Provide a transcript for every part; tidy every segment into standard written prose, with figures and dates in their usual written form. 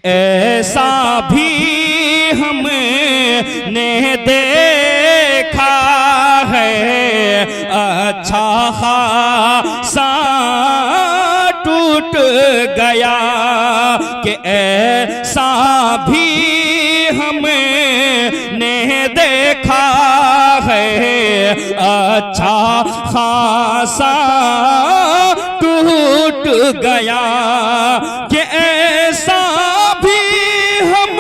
ایسا بھی ہم نے دیکھا ہے اچھا خاصا ٹوٹ گیا کہ ایسا بھی ہم نے دیکھا ہے اچھا خاصا ٹوٹ گیا کہ ایسا بھی ہم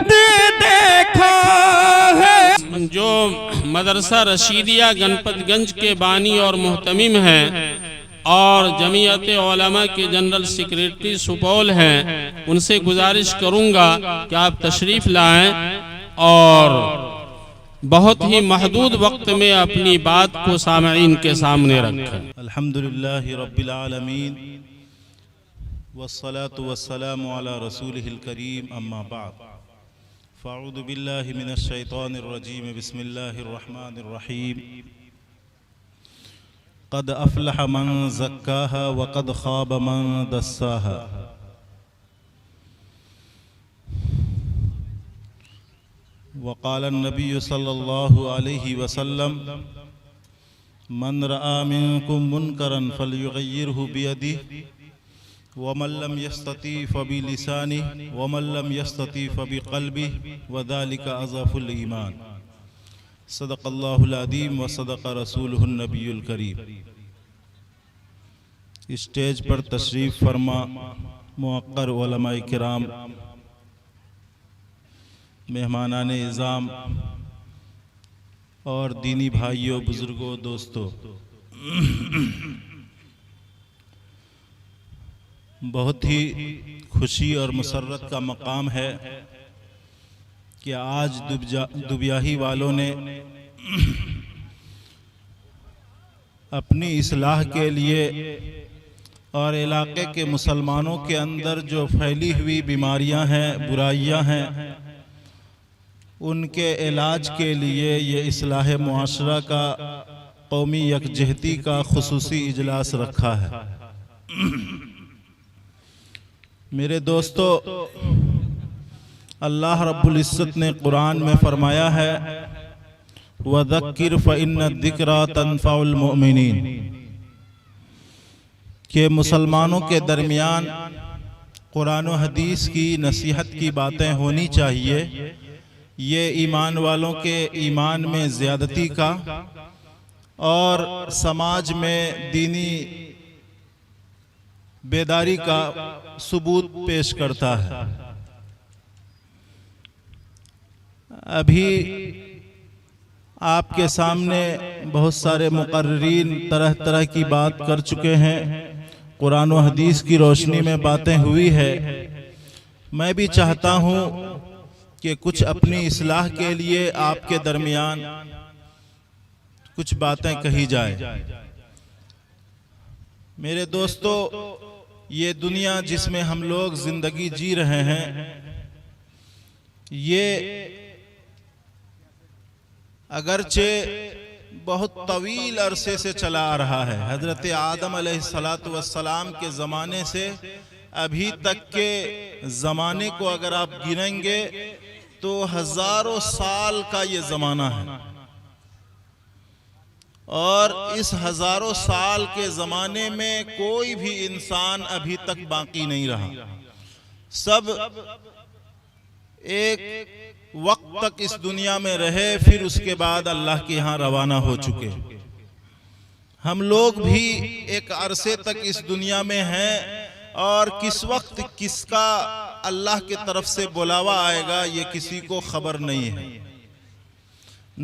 نے دیکھا ہے۔ جو مدرسہ رشیدیہ گنپت گنج کے بانی اور محتمم ہیں اور جمعیت علماء کے جنرل سیکریٹری سپول ہیں، ان سے گزارش کروں گا کہ آپ تشریف لائیں اور بہت ہی محدود وقت میں اپنی بات کو سامعین کے سامنے رکھیں۔ الحمدللہ رب العالمین والصلاة والسلام على رسوله الكریم اما بعد فاعوذ باللہ من الشیطان الرجیم بسم اللہ الرحمن الرحیم قد افلح من زکاها وقد خاب من دساها وقال النبی صلی اللہ علیہ وسلم من رأى منکم منکرا فلیغیرہ بیدہ ومن لم يستطع فبلسانه ومن لم يستطع فبقلبه وذلك اضعف الایمان صدق اللہ العظیم وصدق رسولہ النبی الکریم۔ اسٹیج پر تشریف فرما موقر علماء کرام، مہمانان اعظام اور دینی بھائیوں، بزرگوں، دوستوں، بہت ہی خوشی اور مسرت کا مقام ہے کہ آج دبیاہی والوں نے اپنی اصلاح کے لیے اور علاقے کے مسلمانوں کے اندر جو پھیلی ہوئی بیماریاں ہیں، برائیاں ہیں، ان کے علاج کے لیے یہ اصلاح معاشرہ کا قومی یکجہتی کا خصوصی اجلاس رکھا ہے۔ میرے دوستو، اللہ رب العزت نے قرآن میں فرمایا ہے وَذَكِّرْ فَإِنَّ الذِّكْرَى تَنفَعُ الْمُؤْمِنِينَ کہ مسلمانوں کے درمیان قرآن و حدیث کی نصیحت کی باتیں ہونی چاہیے۔ یہ ایمان والوں کے ایمان میں زیادتی کا اور سماج میں دینی بیداری کا ثبوت پیش کرتا ہے۔ ابھی آپ کے سامنے بہت سارے مقررین طرح طرح کی بات کر چکے ہیں، قرآن و حدیث کی روشنی میں باتیں ہوئی ہے۔ میں بھی چاہتا ہوں کہ کچھ اپنی اصلاح کے لیے آپ کے درمیان کچھ باتیں کہی جائیں۔ میرے دوستو، یہ دنیا جس میں ہم لوگ زندگی جی رہے ہیں، یہ اگرچہ بہت طویل عرصے سے چلا آ رہا ہے۔ حضرت آدم علیہ السلام کے زمانے سے ابھی تک کے زمانے کو اگر آپ گنیں گے تو ہزاروں سال کا یہ زمانہ ہے، اور اس ہزاروں سال کے زمانے میں کوئی بھی انسان ابھی تک باقی نہیں رہا۔ سب ایک وقت تک اس دنیا میں رہے، پھر اس کے بعد اللہ کے ہاں روانہ ہو چکے۔ ہم لوگ بھی ایک عرصے تک اس دنیا میں ہیں، اور کس وقت کس کا اللہ کی طرف سے بلاوا آئے گا یہ کسی کو خبر نہیں ہے۔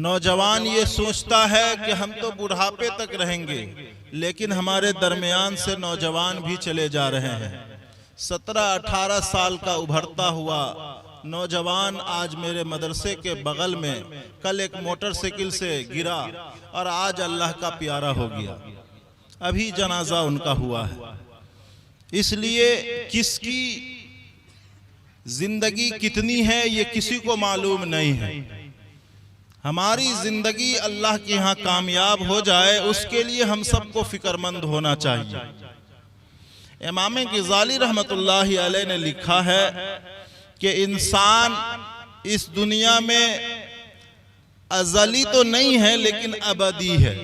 نوجوان یہ سوچتا ہے کہ ہم تو بڑھاپے تک رہیں گے، لیکن ہمارے درمیان سے نوجوان بھی چلے جا رہے ہیں۔ 17-18 سال کا ابھرتا ہوا نوجوان آج میرے مدرسے کے بغل میں کل ایک موٹر سائیکل سے گرا اور آج اللہ کا پیارا ہو گیا۔ ابھی جنازہ ان کا ہوا ہے۔ اس لیے کس کی زندگی کتنی ہے یہ کسی کو معلوم نہیں ہے۔ ہماری زندگی اللہ کے ہاں کامیاب ہو جائے، اس کے لیے ہم سب کو فکر مند ہونا چاہیے۔ امام غزالی رحمت اللہ علیہ نے لکھا ہے کہ انسان اس دنیا میں ازلی تو نہیں ہے لیکن ابدی ہے۔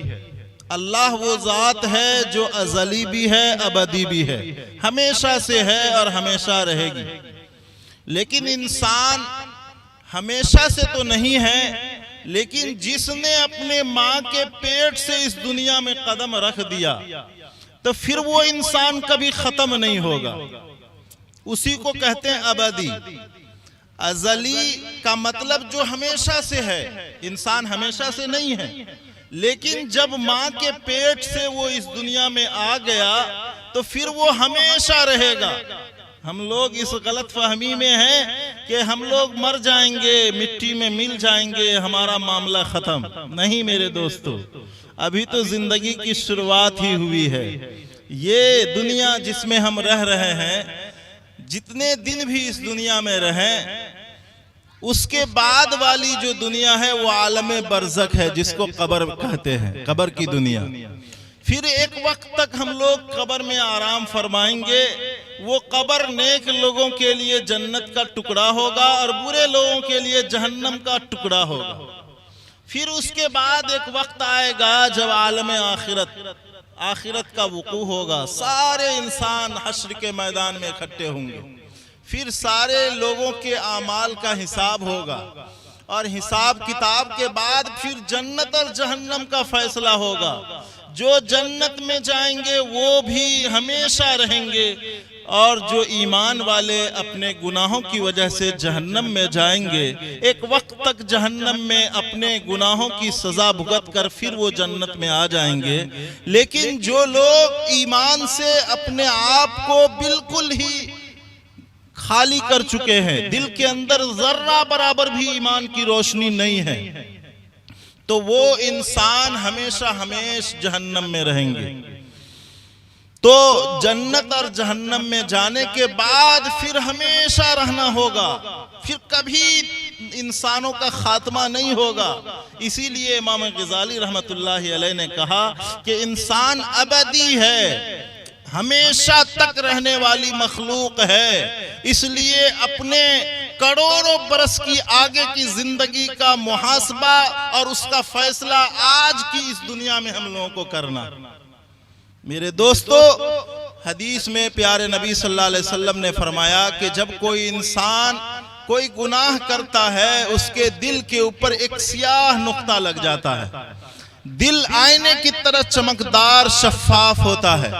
اللہ وہ ذات ہے جو ازلی بھی ہے ابدی بھی ہے، ہمیشہ سے ہے اور ہمیشہ رہے گی۔ لیکن انسان ہمیشہ سے تو نہیں ہے، لیکن جس نے اپنے ماں کے پیٹ سے اس دنیا میں قدم رکھ دیا تو پھر وہ انسان کبھی ختم نہیں ہوگا، اسی کو کہتے ہیں ابدی۔ ازلی کا مطلب جو ہمیشہ سے ہے، انسان ہمیشہ سے نہیں ہے، لیکن جب ماں کے پیٹ سے وہ اس دنیا میں آ گیا تو پھر وہ ہمیشہ رہے گا۔ ہم لوگ اس غلط فہمی میں ہیں کہ ہم لوگ مر جائیں گے، مٹی میں مل جائیں گے، ہمارا معاملہ ختم۔ نہیں میرے دوستو، ابھی تو زندگی کی شروعات ہی ہوئی ہے۔ یہ دنیا جس میں ہم رہ رہے ہیں، جتنے دن بھی اس دنیا میں رہیں، اس کے بعد والی جو دنیا ہے وہ عالم برزخ ہے، جس کو قبر کہتے ہیں، قبر کی دنیا۔ پھر ایک وقت تک ہم لوگ قبر میں آرام فرمائیں گے۔ وہ قبر نیک لوگوں کے لیے جنت کا ٹکڑا ہوگا اور برے لوگوں کے لیے جہنم کا ٹکڑا ہوگا۔ پھر اس کے بعد ایک وقت آئے گا جب عالم آخرت کا وقوع ہوگا، سارے انسان حشر کے میدان میں اکٹھے ہوں گے۔ پھر سارے لوگوں کے اعمال کا حساب ہوگا، اور حساب کتاب کے بعد پھر جنت اور جہنم کا فیصلہ ہوگا۔ جو جنت میں جائیں گے وہ بھی ہمیشہ رہیں گے، اور جو ایمان والے اپنے گناہوں کی وجہ سے جہنم میں جائیں گے، ایک وقت تک جہنم میں اپنے گناہوں کی سزا بھگت کر پھر وہ جنت میں آ جائیں گے۔ لیکن جو لوگ ایمان سے اپنے آپ کو بالکل ہی خالی کر چکے ہیں، دل کے اندر ذرہ برابر بھی ایمان کی روشنی نہیں ہے، تو وہ انسان ہمیشہ جہنم میں رہیں گے۔ تو جنت اور جہنم میں جانے کے بعد پھر ہمیشہ رہنا ہوگا، پھر کبھی انسانوں کا خاتمہ نہیں ہوگا۔ اسی لیے امام غزالی رحمت اللہ علیہ نے کہا کہ انسان ابدی ہے، ہمیشہ تک رہنے والی مخلوق ہے، اس لیے اپنے کروڑوں برس کی آگے کی زندگی کا محاسبہ اور اس کا فیصلہ آج کی اس دنیا میں ہم لوگوں کو کرنا۔ میرے دوستو، حدیث میں پیارے نبی صلی اللہ علیہ وسلم نے فرمایا کہ جب کوئی انسان کوئی گناہ کرتا ہے، اس کے دل کے اوپر ایک سیاہ نقطہ لگ جاتا ہے۔ دل آئینے کی طرح چمکدار شفاف ہوتا ہے،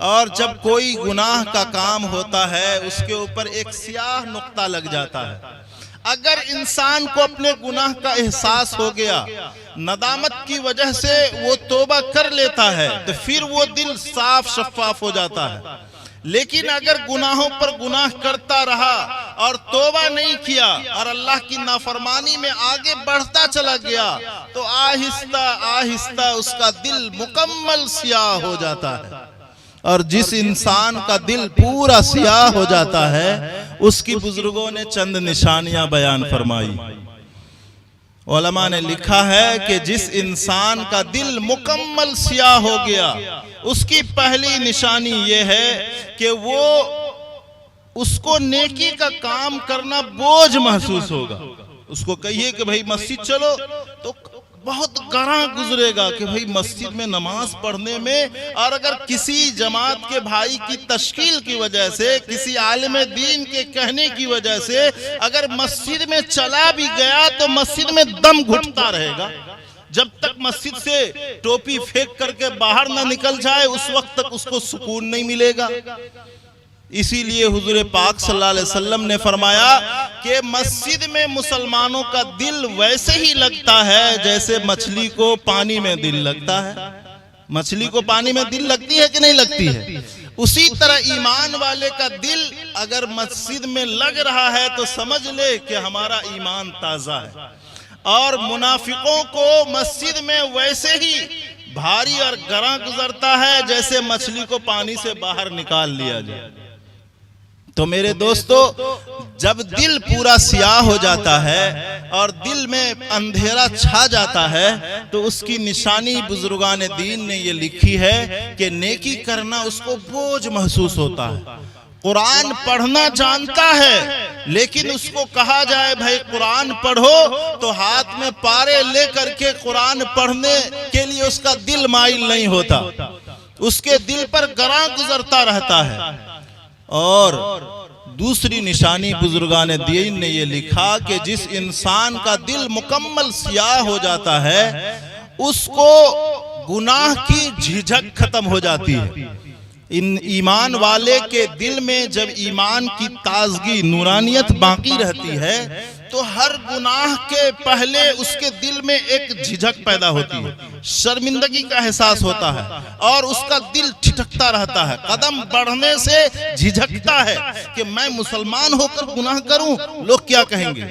اور جب کوئی گناہ کا کام ہوتا ہے اس کے اوپر ایک سیاہ نقطہ لگ جاتا ہے۔ اگر انسان کو اپنے گناہ کا احساس ہو گیا، ندامت کی وجہ سے وہ توبہ کر لیتا ہے، تو پھر وہ دل صاف شفاف ہو جاتا ہے۔ لیکن اگر گناہوں پر گناہ کرتا رہا اور توبہ نہیں کیا اور اللہ کی نافرمانی میں آگے بڑھتا چلا گیا، تو آہستہ آہستہ اس کا دل مکمل سیاہ ہو جاتا ہے۔ اور جس انسان کا دل پورا سیاہ ہو جاتا ہے، اس کی بزرگوں نے چند نشانیاں بیان فرمائی۔ علماء نے لکھا ہے کہ جس انسان کا دل مکمل سیاہ ہو گیا، اس کی پہلی نشانی یہ ہے کہ اس کو نیکی کا کام کرنا بوجھ محسوس ہوگا۔ اس کو کہیے کہ بھائی مسجد چلو تو بہت گراں گزرے گا کہ بھائی مسجد میں نماز پڑھنے میں، اور اگر کسی جماعت کے بھائی کی تشکیل کی وجہ سے، کسی عالم دین کے کہنے کی وجہ سے اگر مسجد میں چلا بھی گیا تو مسجد میں دم گھٹتا رہے گا۔ جب تک مسجد سے ٹوپی پھینک کر کے باہر نہ نکل جائے، اس وقت تک اس کو سکون نہیں ملے گا۔ اسی لیے حضور پاک صلی اللہ علیہ وسلم نے فرمایا کہ مسجد میں مسلمانوں کا دل ویسے ہی لگتا ہے جیسے مچھلی کو پانی میں دل لگتا ہے۔ مچھلی کو پانی میں دل لگتی ہے کہ نہیں لگتی ہے؟ اسی طرح ایمان والے کا دل اگر مسجد میں لگ رہا ہے تو سمجھ لے کہ ہمارا ایمان تازہ ہے۔ اور منافقوں کو مسجد میں ویسے ہی بھاری اور گراں گزرتا ہے جیسے مچھلی کو پانی سے باہر نکال لیا جائے۔ تو میرے دوستو، جب دل پورا سیاہ ہو جاتا ہے اور دل میں اندھیرا چھا جاتا ہے تو اس کی نشانی بزرگان دین نے یہ لکھی ہے کہ نیکی کرنا اس کو بوجھ محسوس ہوتا ہے۔ قرآن پڑھنا جانتا ہے لیکن اس کو کہا جائے بھائی قرآن پڑھو تو ہاتھ میں پارے لے کر کے قرآن پڑھنے کے لیے اس کا دل مائل نہیں ہوتا، اس کے دل پر گراں گزرتا رہتا ہے۔ اور دوسری نشانی بزرگان دین نے یہ لکھا کہ جس انسان کا دل مکمل سیاہ ہو جاتا ہے اس کو گناہ کی جھجک ختم ہو جاتی ہے۔ ایمان والے کے دل میں جب ایمان کی تازگی نورانیت باقی رہتی ہے تو ہر گناہ کے پہلے اس کے دل میں ایک جھجک پیدا ہوتی ہے، شرمندگی کا احساس ہوتا ہے اور اس کا دل ٹھٹکتا رہتا ہے، قدم بڑھنے سے جھجکتا ہے کہ میں مسلمان ہو کر گناہ کروں، لوگ کیا کہیں گے۔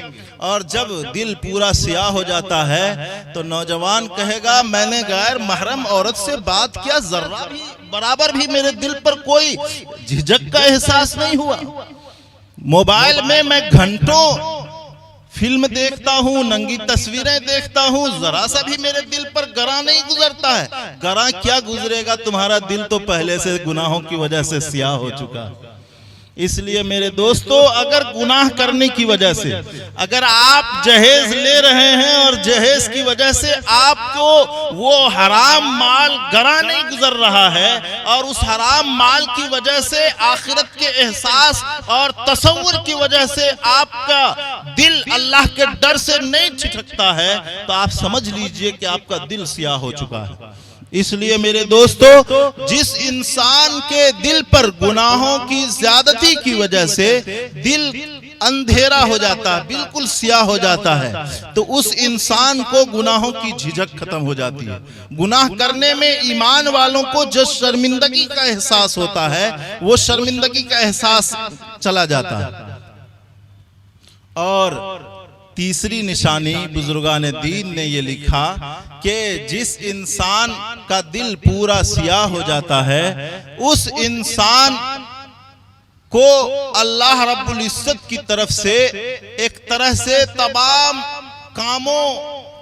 اور جب دل پورا سیاہ ہو جاتا ہے تو نوجوان کہے گا میں نے غیر محرم عورت سے بات کیا، ذرہ بھی برابر بھی میرے دل پر کوئی جھجک کا احساس نہیں ہوا۔ موبائل میں گھنٹوں فلم دیکھتا ہوں، ننگی تصویریں دیکھتا ہوں، ذرا سا بھی میرے دل پر گراں نہیں گزرتا ہے۔ گراں کیا گزرے گا، تمہارا دل تو پہلے سے گناہوں کی وجہ سے سیاہ ہو چکا ہے۔ اس لیے میرے دوستو اگر گناہ کرنے کی وجہ سے اگر آپ جہیز لے رہے ہیں اور جہیز کی وجہ سے آپ کو وہ حرام مال گراں نہیں گزر رہا ہے اور اس حرام مال کی وجہ سے آخرت کے احساس اور تصور کی وجہ سے آپ کا دل اللہ کے ڈر سے نہیں ٹھٹکتا ہے تو آپ سمجھ لیجئے کہ آپ کا دل سیاہ ہو چکا ہے۔ اس لیے میرے دوستو جس انسان کے دل پر گناہوں کی زیادتی کی وجہ سے دل اندھیرا ہو جاتا ہے، بالکل سیاہ ہو جاتا ہے، تو اس انسان کو گناہوں کی جھجک ختم ہو جاتی ہے۔ گناہ کرنے میں ایمان والوں کو جو شرمندگی کا احساس ہوتا ہے وہ شرمندگی کا احساس چلا جاتا ہے۔ اور تیسری نشانی بزرگان دین نے یہ لکھا کہ جس انسان کا دل پورا سیاہ ہو جاتا ہے اس انسان کو اللہ رب العزت کی طرف سے ایک طرح سے تمام کاموں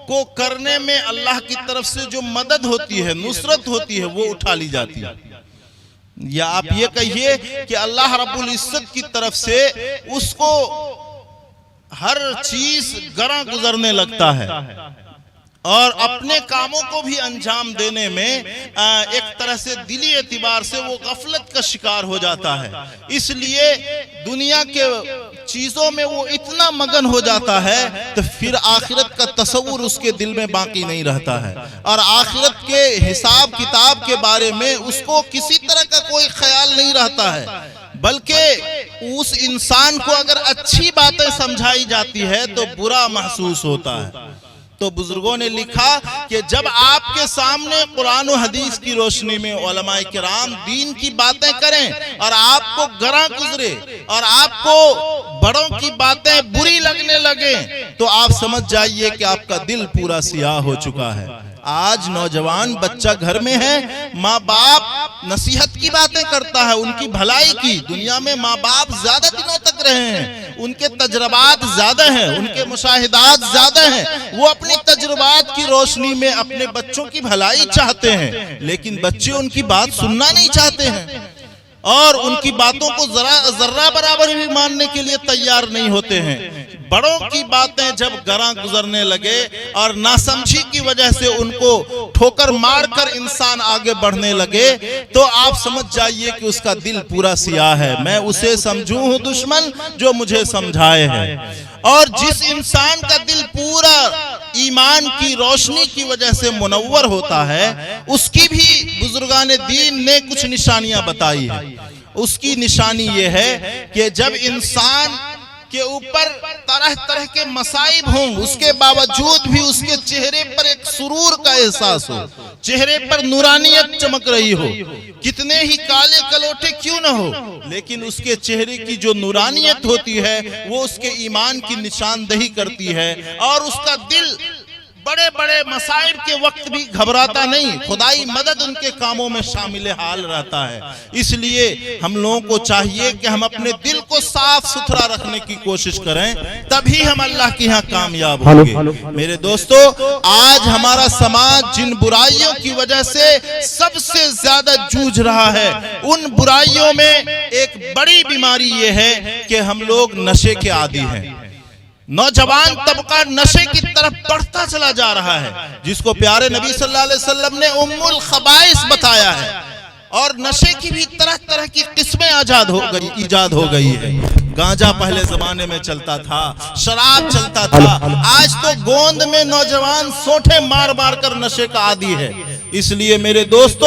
کو کرنے میں اللہ کی طرف سے جو مدد ہوتی ہے، نصرت ہوتی ہے، وہ اٹھا لی جاتی ہے۔ یا آپ یہ کہیے کہ اللہ رب العزت کی طرف سے اس کو ہر چیز گراں گزرنے لگتا ہے اور اپنے کاموں کو بھی انجام دینے میں ایک طرح سے دلی اعتبار سے وہ غفلت کا شکار ہو جاتا ہے۔ اس لیے دنیا کے چیزوں میں وہ اتنا مگن ہو جاتا ہے تو پھر آخرت کا تصور اس کے دل میں باقی نہیں رہتا ہے اور آخرت کے حساب کتاب کے بارے میں اس کو کسی طرح کا کوئی خیال نہیں رہتا ہے، بلکہ اس انسان کو اگر اچھی باتیں سمجھائی جاتی ہے تو برا محسوس ہوتا ہے۔ تو بزرگوں نے لکھا کہ جب آپ کے سامنے قرآن و حدیث کی روشنی میں علماء کرام دین کی باتیں کریں اور آپ کو گراں گزرے اور آپ کو بڑوں کی باتیں بری لگنے لگیں تو آپ سمجھ جائیے کہ آپ کا دل پورا سیاہ ہو چکا ہے۔ آج نوجوان بچہ گھر میں ہے، ماں باپ نصیحت کی باتیں کرتا ہے، ان کی بھلائی کی، دنیا میں ماں باپ زیادہ دنوں تک رہے ہیں، ان کے تجربات زیادہ ہیں، ان کے مشاہدات زیادہ ہیں، وہ اپنی تجربات کی روشنی میں اپنے بچوں کی بھلائی چاہتے ہیں، لیکن بچے ان کی بات سننا نہیں چاہتے ہیں اور ان کی باتوں کو ذرہ برابر بھی ماننے کے لیے تیار نہیں ہوتے ہیں۔ بڑوں کی باتیں جب گراں گزرنے لگے اور ناسمجھی کی وجہ سے ان کو ٹھوکر مار کر انسان آگے بڑھنے لگے تو آپ سمجھ جائیے کہ اس کا دل پورا سیاہ ہے۔ میں اسے سمجھوں ہوں دشمن جو مجھے سمجھائے ہے۔ اور جس انسان کا دل پورا ایمان کی روشنی کی وجہ سے منور ہوتا ہے اس کی بھی بزرگان دین نے کچھ نشانیاں بتائی ہیں۔ اس کی نشانی یہ ہے کہ جب انسان کے اوپر طرح طرح کے مصائب ہوں اس کے باوجود بھی اس کے چہرے پر ایک سرور کا احساس ہو، چہرے پر نورانیت چمک رہی ہو، کتنے ہی کالے کلوٹے کیوں نہ ہو لیکن اس کے چہرے کی جو نورانیت ہوتی ہے وہ اس کے ایمان کی نشاندہی کرتی ہے اور اس کا دل بڑے بڑے مصائب کے وقت بھی گھبراتا نہیں، خدائی مدد ان کے کاموں میں شامل حال رہتا ہے۔ اس لیے ہم لوگوں کو چاہیے کہ ہم اپنے دل کو صاف ستھرا رکھنے کی کوشش کریں، تبھی ہم اللہ کے ہاں کامیاب ہوں گے۔ میرے دوستو، آج ہمارا سماج جن برائیوں کی وجہ سے سب سے زیادہ جوجھ رہا ہے، ان برائیوں میں ایک بڑی بیماری یہ ہے کہ ہم لوگ نشے کے عادی ہیں۔ نوجوان طبقہ نشے کی طرف بڑھتا چلا جا رہا ہے، جس کو پیارے نبی صلی اللہ علیہ وسلم نے ام الخبائث بتایا ہے، اور نشے کی بھی طرح طرح کی قسمیں ایجاد ہو گئی ہے۔ گانجا پہلے زمانے میں چلتا تھا، شراب چلتا تھا، آج تو گوند میں نوجوان سوٹھے مار مار کر نشے کا عادی ہے۔ اس لیے میرے دوستو،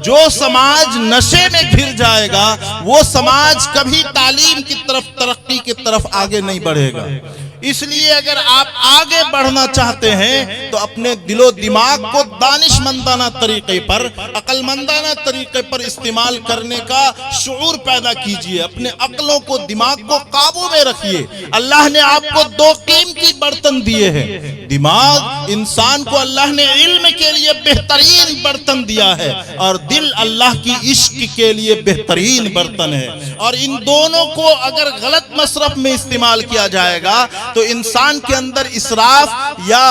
جو سماج نشے میں گھر جائے گا وہ سماج کبھی تعلیم کی طرف، ترقی کی طرف آگے نہیں بڑھے گا۔ اس لیے اگر آپ آگے بڑھنا چاہتے ہیں تو اپنے دل و دماغ کو دانش مندانہ طریقے پر، عقل مندانہ طریقے پر استعمال کرنے کا شعور پیدا کیجئے۔ اپنے عقلوں کو، دماغ کو قابو میں رکھیے۔ اللہ نے آپ کو دو قیمتی برتن دیے ہیں۔ دماغ، انسان کو اللہ نے علم کے لیے بہترین برتن دیا ہے، اور دل اللہ کی عشق کے لیے بہترین برتن ہے۔ اور ان دونوں کو اگر غلط مصرف میں استعمال کیا جائے گا تو انسان کے اندر اسراف یا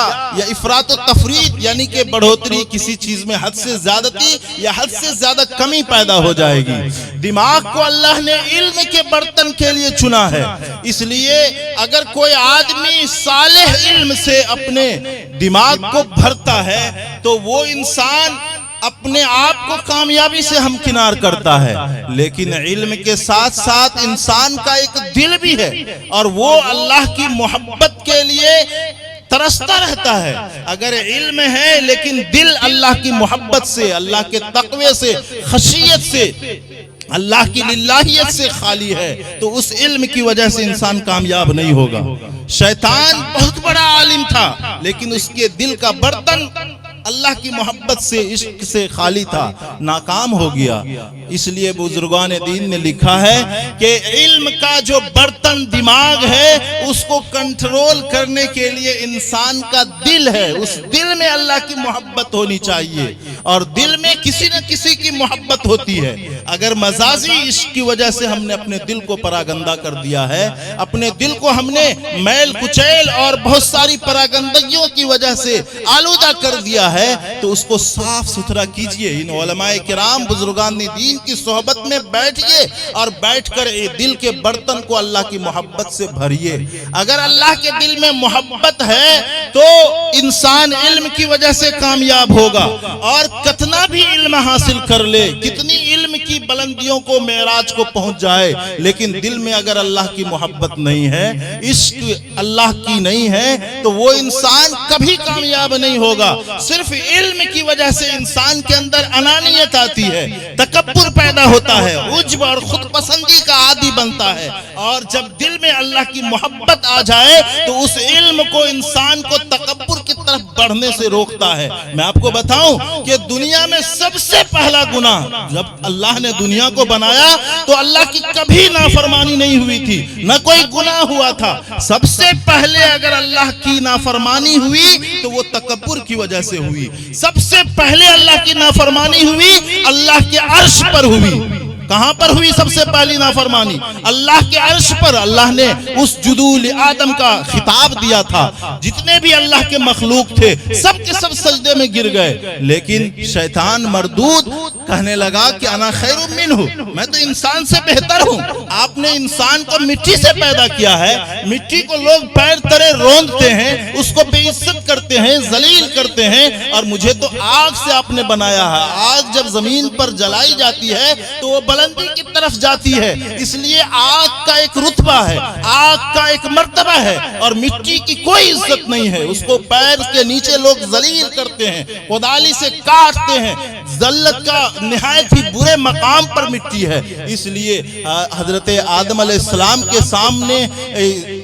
افراط و تفریط، یعنی کہ بڑھوتری، کسی چیز میں حد سے زیادتی یا حد سے زیادہ کمی پیدا ہو جائے گی۔ دماغ کو اللہ نے علم کے برتن کے لیے چنا ہے، اس لیے اگر کوئی آدمی صالح علم سے اپنے دماغ کو بھرتا ہے تو وہ انسان اپنے آپ کو کامیابی سے ہمکنار کرتا ہے۔ لیکن علم کے ساتھ ساتھ انسان کا ایک دل بھی ہے، اور وہ اللہ کی محبت کے لیے ترستا رہتا ہے۔ اگر علم ہے لیکن دل اللہ کی محبت سے، اللہ کے تقوی سے، خشیت سے، اللہ کی للہیت سے خالی ہے، تو اس علم کی وجہ سے انسان کامیاب نہیں ہوگا۔ شیطان بہت بڑا عالم تھا، لیکن اس کے دل کا برتن اللہ کی محبت سے، عشق سے خالی تھا، ناکام ہو گیا۔ اس لیے بزرگان دین نے لکھا ہے کہ علم کا جو برتن دماغ ہے، اس کو کنٹرول کرنے کے لیے انسان کا دل ہے۔ اس دل میں اللہ کی محبت ہونی چاہیے، اور دل میں کسی نہ کسی کی محبت ہوتی ہے۔ اگر مزاجی عشق کی وجہ سے ہم نے اپنے دل کو پراگندہ کر دیا ہے، اپنے دل کو ہم نے میل کچیل اور بہت ساری پراگندگیوں کی وجہ سے آلودہ کر دیا ہے، تو اس کو صاف ستھرا کیجئے۔ ان علماء کرام، بزرگان دین کی صحبت میں بیٹھئے، اور بیٹھ کر دل کے برتن کو اللہ کی محبت سے بھریے۔ اگر اللہ کے دل میں محبت ہے تو انسان علم کی وجہ سے کامیاب ہوگا، اور کتنا بھی علم حاصل کر لے، کتنی علم کی بلندیوں کو، معراج کو پہنچ جائے، لیکن دل میں اگر اللہ کی محبت نہیں ہے، عشق اللہ کی نہیں ہے، تو وہ انسان کبھی کامیاب نہیں ہوگا۔ صرف علم کی وجہ سے انسان کے اندر انانیت آتی ہے، تکبر پیدا ہوتا ہے، عجب اور خود پسندی کا عادی بنتا ہے، اور جب دل میں اللہ کی محبت آ جائے تو اس علم کو انسان کو تکبر کی طرف بڑھنے سے روکتا ہے۔ میں آپ کو بتاؤں کہ دنیا میں سب سے پہلا گناہ، جب اللہ نے دنیا کو بنایا تو اللہ کی کبھی نافرمانی نہیں ہوئی تھی، نہ کوئی گناہ ہوا تھا۔ سب سے پہلے اگر اللہ کی نافرمانی ہوئی تو وہ تکبر کی وجہ سے ہوئی۔ سب سے پہلے اللہ کی نافرمانی ہوئی، اللہ کے عرش پر ہوئی۔ کہاں پر ہوئی سب سے پہلی نافرمانی؟ اللہ کے عرش پر۔ اللہ نے اس جدول آدم کا خطاب دیا تھا، جتنے بھی اللہ کے مخلوق تھے سب کے سب سجدے میں گر گئے، لیکن شیطان مردود کہنے لگا کہ انا خیر منہ، میں تو انسان سے بہتر ہوں۔ آپ نے انسان کو مٹی سے پیدا کیا ہے، مٹی کو لوگ پیر تلے روندتے ہیں، اس کو بے عزت کرتے ہیں، ذلیل کرتے ہیں، اور مجھے تو آگ سے آپ نے بنایا ہے۔ آگ جب زمین پر جلائی جاتی ہے تو وہ بلندی کی طرف جاتی ہے، اس لیے آگ کا ایک رتبہ ہے، آگ کا ایک مرتبہ ہے، اور مٹی کی کوئی عزت نہیں ہے۔ اس کو پیر کے نیچے لوگ ذلیل کرتے ہیں، کدالی سے کاٹتے ہیں۔ ذلت کا نہایت ہی برے مقام پر مٹی ہے، اس لیے حضرت آدم علیہ السلام کے سامنے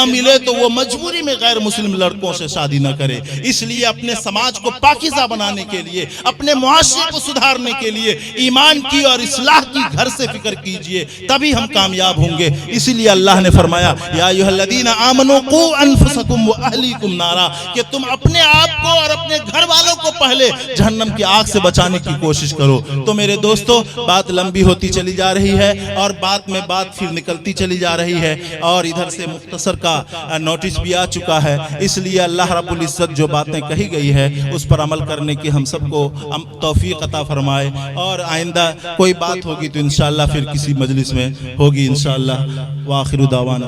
نہ ملے تو وہ مجبوری میں غیر مسلم لڑکوں سے شادی نہ کرے. اس لیے اپنے سماج کو پاکیزہ بنانے کے لیے، اپنے معاشرے کو سدھارنے کے لیے ایمان کی اور اصلاح کی گھر سے فکر کیجئے، تبھی ہم کامیاب ہوں گے. اسی لیے اللہ نے فرمایا یا ایھا الذین آمنوا قوا انفسکم واہلیکم نارا، کہ تم اپنے آپ کو اور اپنے گھر والوں کو پہلے جہنم کی آگ سے بچانے کی کوشش کرو. تو میرے دوستو، بات لمبی ہوتی چلی جا رہی ہے اور بات میں بات پھر نکلتی چلی جا رہی ہے، اور ادھر سے مختصر کا نوٹس بھی آ چکا ہے. اس لیے اللہ رب العزت جو باتیں کہی گئی ہے اس پر عمل کرنے کی ہم سب کو توفیق عطا فرمائے، اور آئندہ کوئی بات ہوگی تو انشاءاللہ پھر کسی مجلس میں ہوگی انشاءاللہ. وآخر دعوانا